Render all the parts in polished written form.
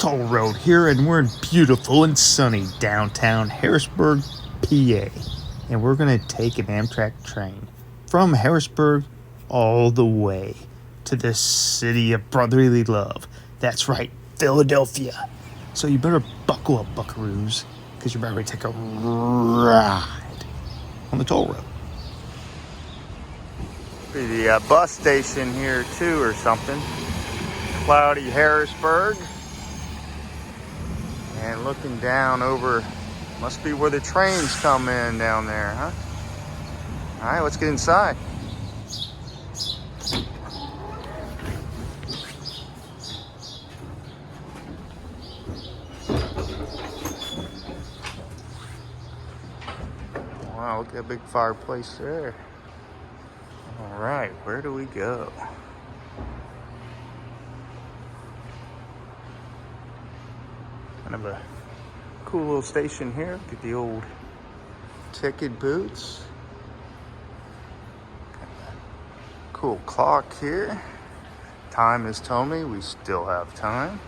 Toll Road here, and we're in beautiful and sunny downtown Harrisburg, PA. And we're going to take an Amtrak train from Harrisburg all the way to the city of brotherly love. That's right, Philadelphia. So you better buckle up, buckaroos, because you're about to take a ride on the toll road. Be the bus station here too or something. Cloudy Harrisburg. And looking down over, must be where the trains come in down there, huh? All right, let's get inside. Wow, look at that big fireplace there. All right, where do we go? Kind of a cool little station here. Look at the old ticket booths. Cool clock here. Time has told me we still have time.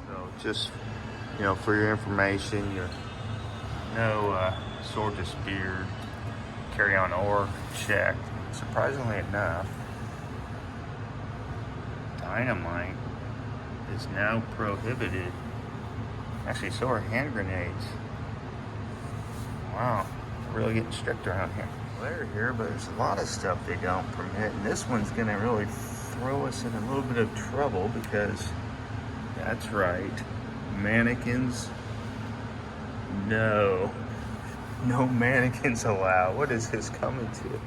So just, for your information, no sword to spear, carry on or check. Surprisingly enough, dynamite is now prohibited. Actually, so are hand grenades. Wow, they're really getting strict around here. They're here, but there's a lot of stuff they don't permit, and this one's gonna really throw us in a little bit of trouble because that's right, mannequins. No mannequins allowed. What is this coming to?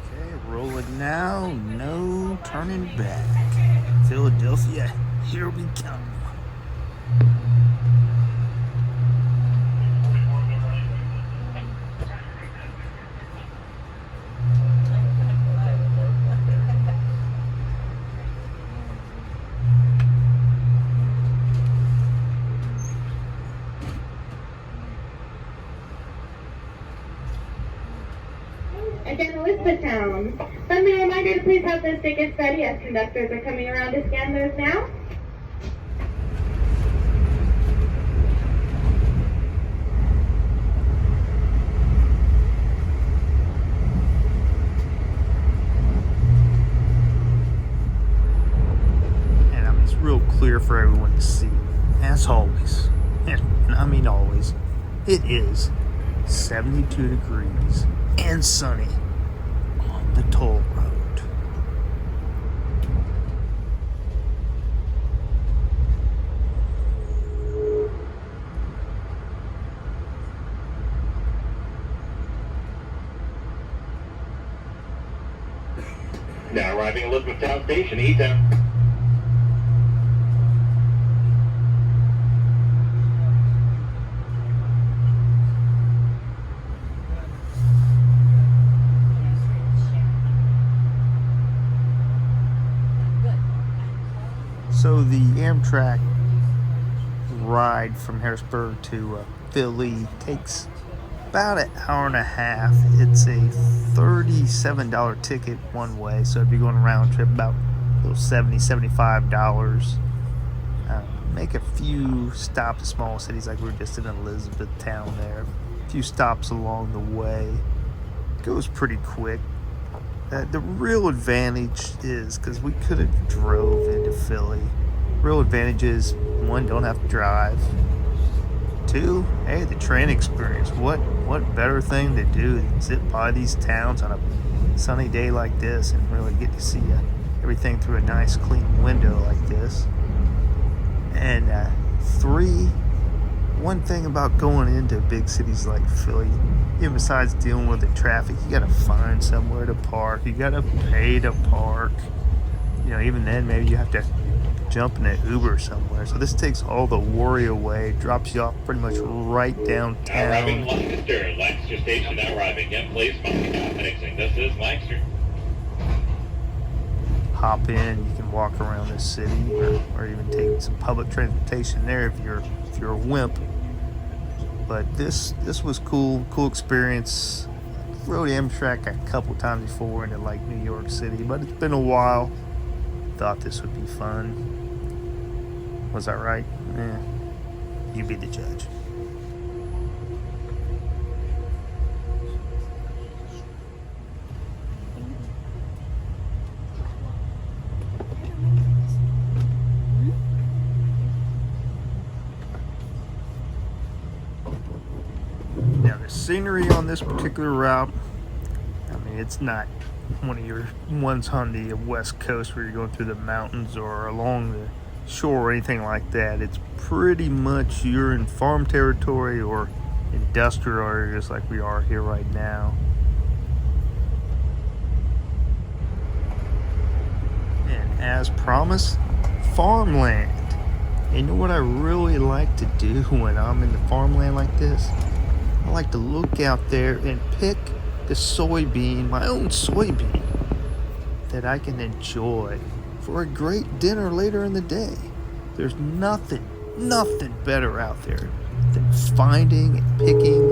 Okay, rolling now, no turning back. Philadelphia, here we come. Again, Elizabethtown. Friendly reminder to please have those tickets ready as conductors are coming around to scan those now. And it's real clear for everyone to see, as always. And I mean always, it is 72 degrees and sunny on the toll road. Now arriving at Elizabethtown Station, E-Town. So the Amtrak ride from Harrisburg to Philly takes about an hour and a half. It's a $37 ticket one way, so it'd be going round trip about $75. Make a few stops in small cities, like we were just in Elizabethtown there. A few stops along the way. Goes pretty quick. The real advantage is, because we could have drove into Philly. Real advantage is, one, don't have to drive. Two, hey, the train experience. What better thing to do than sit by these towns on a sunny day like this and really get to see everything through a nice clean window like this. And three, one thing about going into big cities like Philly, even besides dealing with the traffic, you gotta find somewhere to park. You gotta pay to park. Even then, maybe you have to jumping an Uber somewhere. So this takes all the worry away, drops you off pretty much right Now arriving downtown. Lancaster. Lancaster Station now arriving. Get please mind fixing. This is Lancaster. Hop in, you can walk around the city, or even take some public transportation there if you're a wimp. But this was cool experience. Rode Amtrak a couple times before into like New York City, but it's been a while. Thought this would be fun. Was that right? You be the judge. Now the scenery on this particular route, I mean, it's not one of your ones on the west coast where you're going through the mountains or along the shore or anything like that. It's pretty much you're in farm territory or industrial areas like we are here right now. And as promised, farmland. And you know what I really like to do when I'm in the farmland like this? I like to look out there and pick the soybean, my own soybean, that I can enjoy for a great dinner later in the day. There's nothing better out there than finding and picking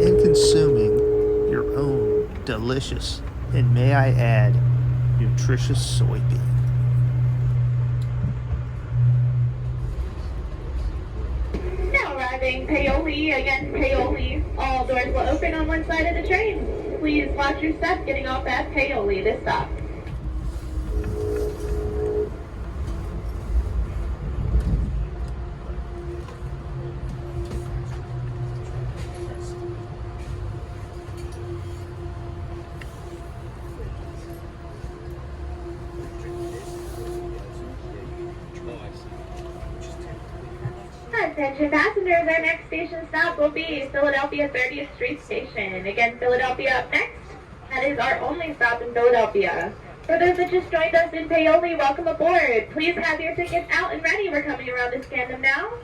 and consuming your own delicious, and may I add, nutritious soybean. Now arriving Paoli, again Paoli. All doors will open on one side of the train. Please watch your step getting off at Paoli this stop. Attention passengers, our next station stop will be Philadelphia 30th Street Station. Again, Philadelphia up next. That is our only stop in Philadelphia. For those that just joined us in Paoli, welcome aboard. Please have your tickets out and ready. We're coming around to scan them now.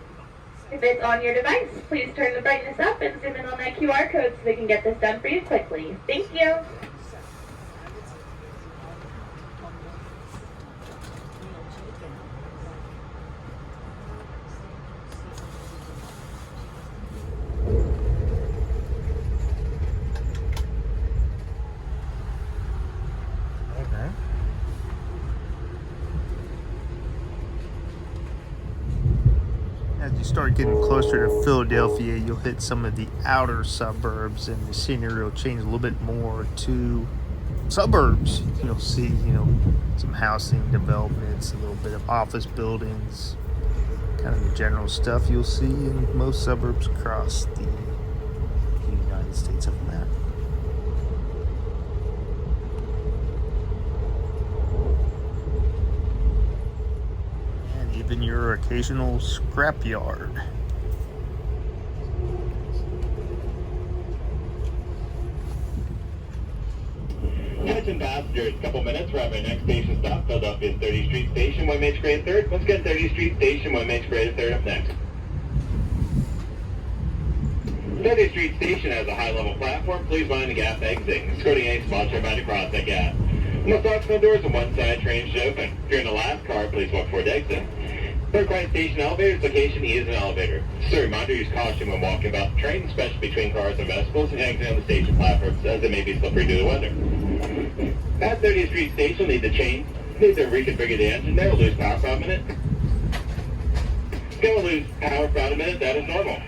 If it's on your device, please turn the brightness up and zoom in on that QR code so we can get this done for you quickly. Thank you. As you start getting closer to Philadelphia, you'll hit some of the outer suburbs, and the scenery will change a little bit more to suburbs. You'll see, some housing developments, a little bit of office buildings, kind of the general stuff you'll see in most suburbs across the United States of America. Even your occasional scrapyard. Attention passengers, couple minutes, we're at our next station stop, Philadelphia 30th Street Station, 1 Main Grade 3rd. Once again, 30th Street Station, 1 Main Grade 3rd up next. 30th Street Station has a high-level platform. Please mind the gap exiting. Escorting a small train to cross that gap. Most optional doors on one side, train should open. If you're in the last car, please walk forward to exit. Third quiet station elevators, location E is an elevator. Just a reminder, use caution when walking about the train, especially between cars and vehicles, and exiting on the station platforms as it may be slippery due to weather. At 30th Street Station, need to reconfigure the engine there, we'll lose power for about a minute. It's going to lose power for about a minute, that is normal.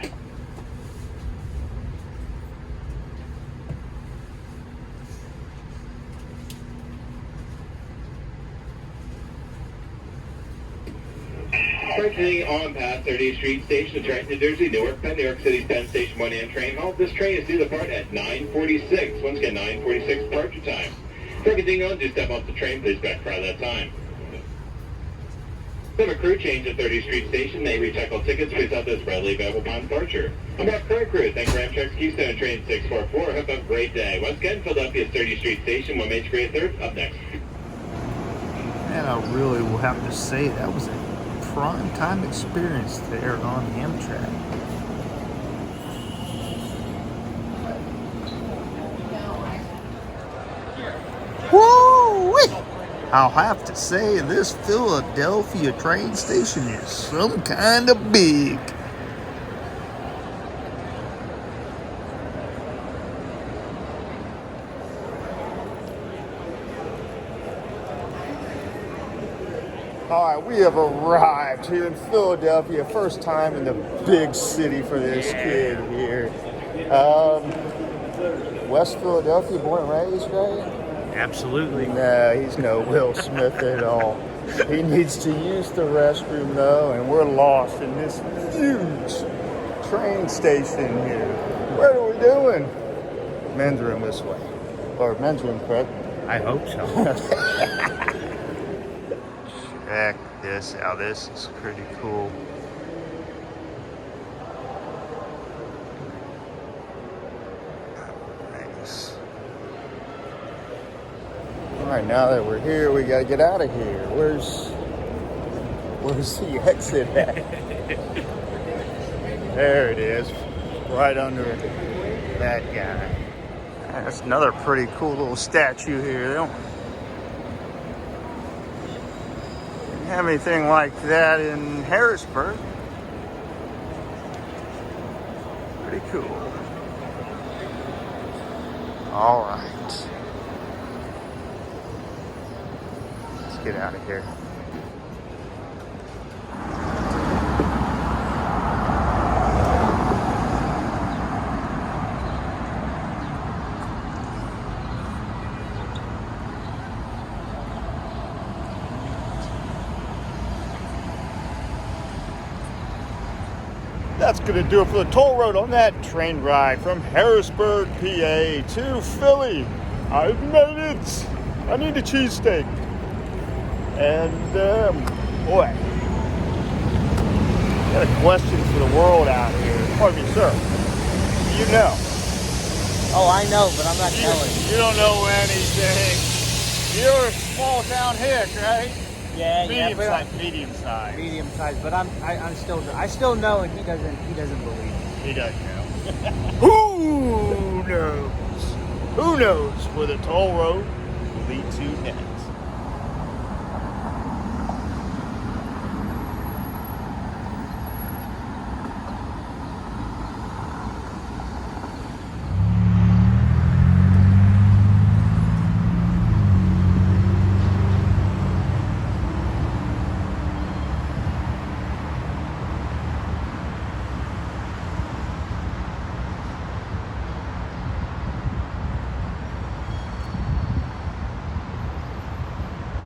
Continuing on past 30th Street Station, Trenton, New Jersey, Newark, Penn, New York City's Penn Station 1 train halt. This train is due to depart at 9:46. Once again, 9:46 departure time. For continuing on, do step off the train, please back prior to that time. We have a crew change at 30th Street Station. They recheck all tickets, please have those readily available upon departure. I'm our current crew. Thank you for Amtrak Keystone Train 644. Hope you have a great day. Once again, Philadelphia 30th Street Station, 1 Main Grade 3rd, up next. And I really will have to say that was a prime time experience there on the Amtrak. Woo! I'll have to say this Philadelphia train station is some kind of big. All right, we have arrived here in Philadelphia. First time in the big city for this kid here. West Philadelphia, born and raised, right? Absolutely. No, he's no Will Smith at all. He needs to use the restroom though, and we're lost in this huge train station here. What are we doing? Men's room this way. Or men's room, correct? I hope so. Check this out. This is pretty cool. Nice. All right, now that we're here, we gotta get out of here. Where's the exit at? There it is, right under that guy. That's another pretty cool little statue here. They don't have anything like that in Harrisburg. Pretty cool. All right. Let's get out of here. That's going to do it for the toll road on that train ride from Harrisburg, PA to Philly. I've made it. I need a cheesesteak. And, boy, got a question for the world out here. Pardon me, sir. You know. Oh, I know, but I'm not telling. You don't know anything. You're a small town hick, right? Yeah, Medium but size. Medium size. medium size. But I still know, and he doesn't believe. He doesn't know. Who knows? Who knows where the toll road will lead to next?